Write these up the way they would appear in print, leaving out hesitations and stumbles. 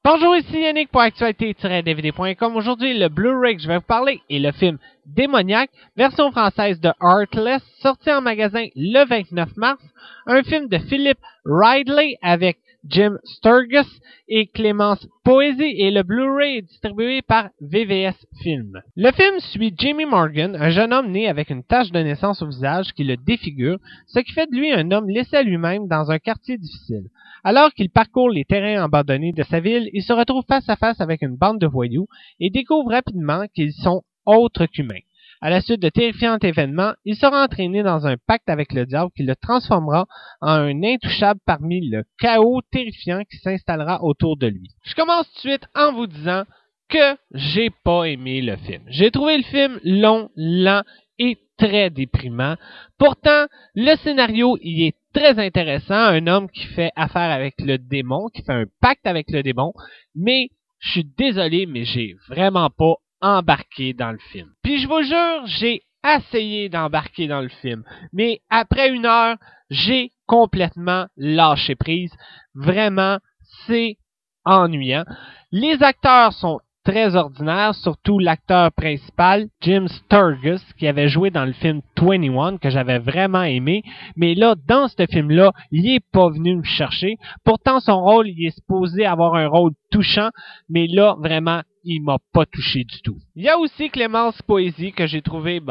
Bonjour, ici Yannick pour Actualité-DVD.com. Aujourd'hui, le Blu-ray que je vais vous parler est le film Démoniaque, version française de Heartless, sorti en magasin le 29 mars. Un film de Philip Ridley avec Jim Sturgis et Clémence Poésy, et le Blu-ray est distribué par VVS Film. Le film suit Jamie Morgan, un jeune homme né avec une tache de naissance au visage qui le défigure, ce qui fait de lui un homme laissé à lui-même dans un quartier difficile. Alors qu'il parcourt les terrains abandonnés de sa ville, il se retrouve face à face avec une bande de voyous et découvre rapidement qu'ils sont autres qu'humains. À la suite de terrifiants événements, il sera entraîné dans un pacte avec le diable qui le transformera en un intouchable parmi le chaos terrifiant qui s'installera autour de lui. Je commence tout de suite en vous disant que j'ai pas aimé le film. J'ai trouvé le film long, lent et très déprimant. Pourtant, le scénario y est très intéressant. Un homme qui fait affaire avec le démon, qui fait un pacte avec le démon, mais je suis désolé, mais j'ai vraiment pas embarqué dans le film. Puis je vous jure, j'ai essayé d'embarquer dans le film, mais après 1 heure, j'ai complètement lâché prise. Vraiment, c'est ennuyant. Les acteurs sont très ordinaires, surtout l'acteur principal, Jim Sturgis, qui avait joué dans le film 21, que j'avais vraiment aimé, mais là, dans ce film-là, il est pas venu me chercher. Pourtant, son rôle, il est supposé avoir un rôle touchant, mais là, vraiment, il m'a pas touché du tout. Il y a aussi Clémence Poésy, que j'ai trouvé,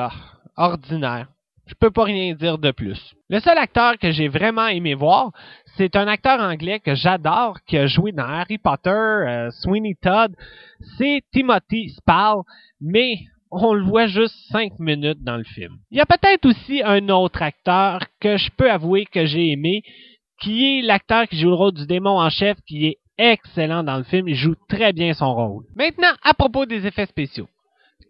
ordinaire. Je peux pas rien dire de plus. Le seul acteur que j'ai vraiment aimé voir, c'est un acteur anglais que j'adore, qui a joué dans Harry Potter, Sweeney Todd. C'est Timothy Spall, mais on le voit juste 5 minutes dans le film. Il y a peut-être aussi un autre acteur que je peux avouer que j'ai aimé, qui est l'acteur qui joue le rôle du démon en chef, qui est excellent dans le film. Il joue très bien son rôle. Maintenant, à propos des effets spéciaux.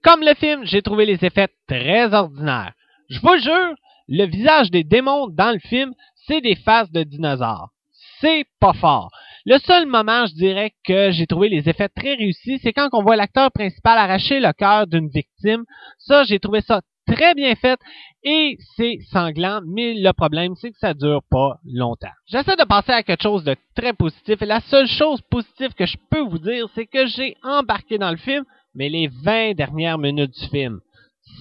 Comme le film, j'ai trouvé les effets très ordinaires. Je vous jure, le visage des démons dans le film, c'est des faces de dinosaures. C'est pas fort. Le seul moment, je dirais, que j'ai trouvé les effets très réussis, c'est quand on voit l'acteur principal arracher le cœur d'une victime. Ça, j'ai trouvé ça très bien fait et c'est sanglant, mais le problème, c'est que ça dure pas longtemps. J'essaie de passer à quelque chose de très positif et la seule chose positive que je peux vous dire, c'est que j'ai embarqué dans le film, mais les 20 dernières minutes du film,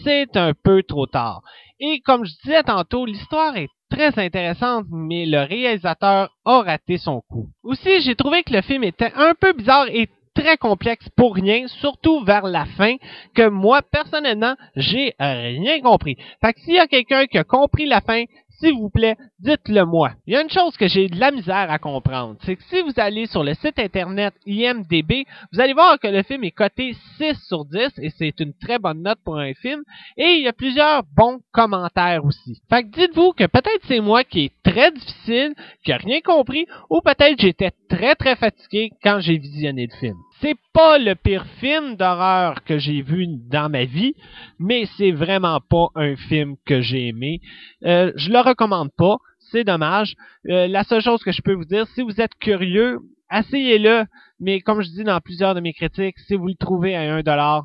c'est un peu trop tard. Et comme je disais tantôt, l'histoire est très intéressante, mais le réalisateur a raté son coup. Aussi, j'ai trouvé que le film était un peu bizarre et très complexe pour rien, surtout vers la fin, que moi, personnellement, j'ai rien compris. Fait que s'il y a quelqu'un qui a compris la fin, s'il vous plaît, dites-le moi. Il y a une chose que j'ai de la misère à comprendre, c'est que si vous allez sur le site internet IMDb, vous allez voir que le film est coté 6 sur 10 et c'est une très bonne note pour un film. Et il y a plusieurs bons commentaires aussi. Fait que dites-vous que peut-être c'est moi qui est très difficile, qui a rien compris, ou peut-être j'étais très très fatigué quand j'ai visionné le film. C'est pas le pire film d'horreur que j'ai vu dans ma vie, mais c'est vraiment pas un film que j'ai aimé. Je le recommande pas, c'est dommage. La seule chose que je peux vous dire, si vous êtes curieux, essayez-le, mais comme je dis dans plusieurs de mes critiques, si vous le trouvez à 1$,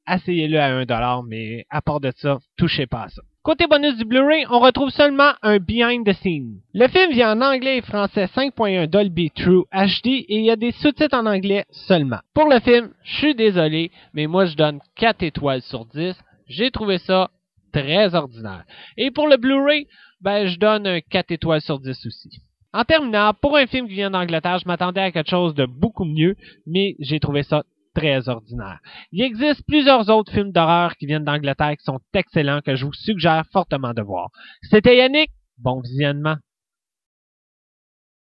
essayez-le à 1$, mais à part de ça, touchez pas à ça. Côté bonus du Blu-ray, on retrouve seulement un Behind the Scenes. Le film vient en anglais et français 5.1 Dolby True HD et il y a des sous-titres en anglais seulement. Pour le film, je suis désolé, mais moi je donne 4 étoiles sur 10. J'ai trouvé ça très ordinaire. Et pour le Blu-ray, je donne un 4 étoiles sur 10 aussi. En terminant, pour un film qui vient d'Angleterre, je m'attendais à quelque chose de beaucoup mieux, mais j'ai trouvé ça très ordinaire. Il existe plusieurs autres films d'horreur qui viennent d'Angleterre qui sont excellents, que je vous suggère fortement de voir. C'était Yannick, bon visionnement.